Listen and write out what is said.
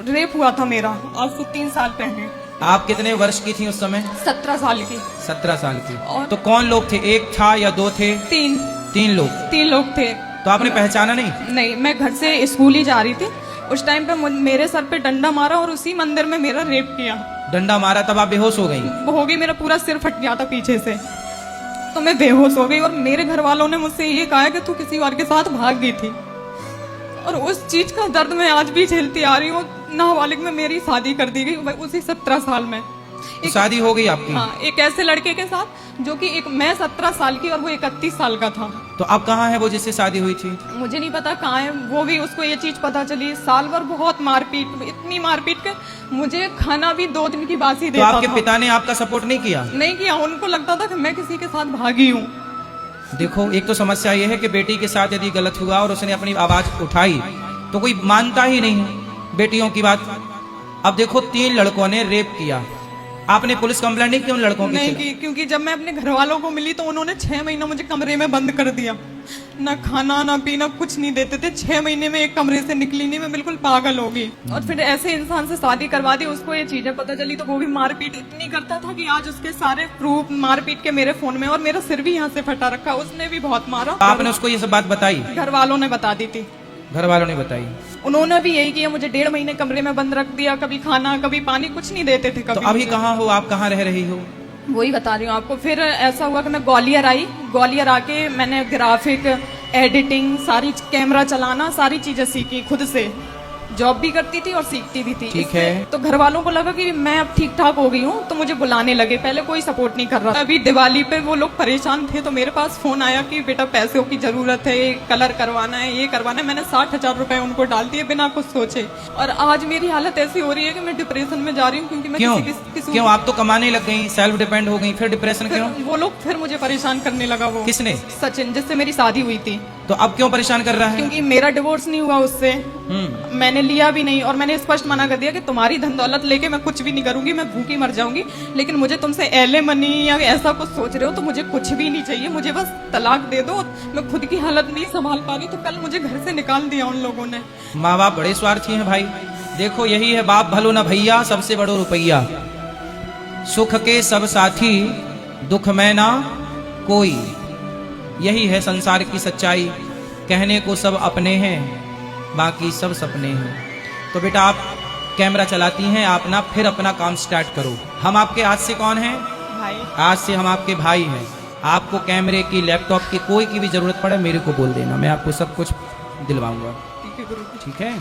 Rape हुआ था मेरा आज से 3 साल पहले। आप कितने वर्ष की थी उस समय? 17 साल की। 17 साल की। और- तो कौन लोग थे? एक था या दो थे? 3 3 लोग। थे। तो आपने पहचाना नहीं? नहीं, मैं घर से स्कूल ही जा रही थी। उस टाइम पे मेरे सर पे डंडा मारा और उसी मंदिर में मेरा रेप किया। डंडा मारा तब आप बेहोश हो गई? हो गई, मेरा पूरा सिर फट गया था पीछे से, तो मैं बेहोश हो गई। और मेरे घर वालों ने मुझसे ये कहा कि तू किसी और के साथ भाग गई थी, और उस चीज का दर्द मैं आज भी झेलती आ रही हूँ। नाबालिग में मेरी शादी कर दी गई उसी 17 साल में। तो शादी हो गई आपकी? हाँ, एक ऐसे लड़के के साथ जो कि एक मैं 17 साल की और वो 31 साल का था। तो अब कहाँ है वो जिससे शादी हुई थी? मुझे नहीं पता कहाँ है वो भी। उसको ये चीज पता चली साल भर बहुत मारपीट, इतनी मारपीट के मुझे खाना भी 2 दिन की बासी तो देता आपके था। पिता ने आपका सपोर्ट नहीं किया? नहीं किया, उनको लगता था कि मैं किसी के साथ भागी हूँ। देखो, एक तो समस्या ये है कि बेटी के साथ यदि गलत हुआ और उसने अपनी आवाज उठाई तो कोई मानता ही नहीं है बेटियों की बात। अब देखो 3 लड़कों ने रेप किया, आपने पुलिस कंप्लेंट नहीं की उन लड़कों नहीं की? की, क्योंकि जब मैं अपने घर वालों को मिली तो उन्होंने 6 महीना मुझे कमरे में बंद कर दिया। ना खाना ना पीना कुछ नहीं देते थे। 6 महीने में एक कमरे से निकली नहीं, मैं बिल्कुल पागल हो गई। और फिर ऐसे इंसान से शादी करवा दी। उसको ये चीजें पता चली तो वो भी मारपीट इतनी करता था कि आज उसके सारे प्रूफ मारपीट के मेरे फोन में, और मेरा सिर भी यहाँ से फटा रखा। उसने भी बहुत मारा। आपने उसको ये सब बात बताई? घर वालों ने बता दी थी। घर वालों ने बताई? उन्होंने भी यही किया, मुझे 1.5 महीने कमरे में बंद रख दिया। कभी खाना कभी पानी कुछ नहीं देते थे। तो कभी अभी मुझे। कहाँ हो आप? कहाँ रह रही हो? वही बता रही हूँ आपको। फिर ऐसा हुआ कि मैं ग्वालियर आई। ग्वालियर आके मैंने ग्राफिक, एडिटिंग, सारी कैमरा चलाना, सारी चीजें सीखी खुद से। जॉब भी करती थी और सीखती भी थी। ठीक है। तो घर वालों को लगा कि मैं अब ठीक ठाक हो गई हूँ तो मुझे बुलाने लगे। पहले कोई सपोर्ट नहीं कर रहा था। अभी दिवाली पे वो लोग परेशान थे तो मेरे पास फोन आया कि बेटा पैसों की जरूरत है, ये कलर करवाना है, ये करवाना है। मैंने 60,000 रुपए उनको डाल दिए बिना कुछ सोचे। और आज मेरी हालत ऐसी हो रही है कि मैं डिप्रेशन में जा रही हूँ, क्योंकि मैं क्यों? किसी क्यों? आप तो कमाने लग गई, सेल्फ डिपेंड हो गई, फिर डिप्रेशन क्यों? वो लोग फिर मुझे परेशान करने लगा। वो किसने? सचिन, जिससे मेरी शादी हुई थी। तो अब क्यों परेशान कर रहा है? क्योंकि मेरा डिवोर्स नहीं हुआ उससे, मैंने लिया भी नहीं। और मैंने स्पष्ट मना कर दिया कि तुम्हारी धन दौलत लेके मैं कुछ भी नहीं करूंगी, मैं भूखी मर जाऊंगी। लेकिन मुझे तुमसे एले मनी या ऐसा कुछ सोच रहे हो तो मुझे कुछ भी नहीं चाहिए। मुझे बस तलाक दे दो। मैं खुद की हालत नहीं संभाल पा रही तो कल मुझे घर से निकाल दिया उन लोगों ने। माँ बाप बड़े स्वार्थी हैं भाई। देखो यही है बाप भलो न भैया, सबसे बड़ो रुपैया। सुख के सब साथी, दुख में ना कोई। यही है संसार की सच्चाई। कहने को सब अपने हैं, बाकी सब सपने हैं। तो बेटा आप कैमरा चलाती हैं, आप ना फिर अपना काम स्टार्ट करो। हम आपके आज से कौन हैं? भाई, आज से हम आपके भाई हैं। आपको कैमरे की, लैपटॉप की, कोई की भी जरूरत पड़े मेरे को बोल देना, मैं आपको सब कुछ दिलवाऊंगा। ठीक है गुरु। ठीक है?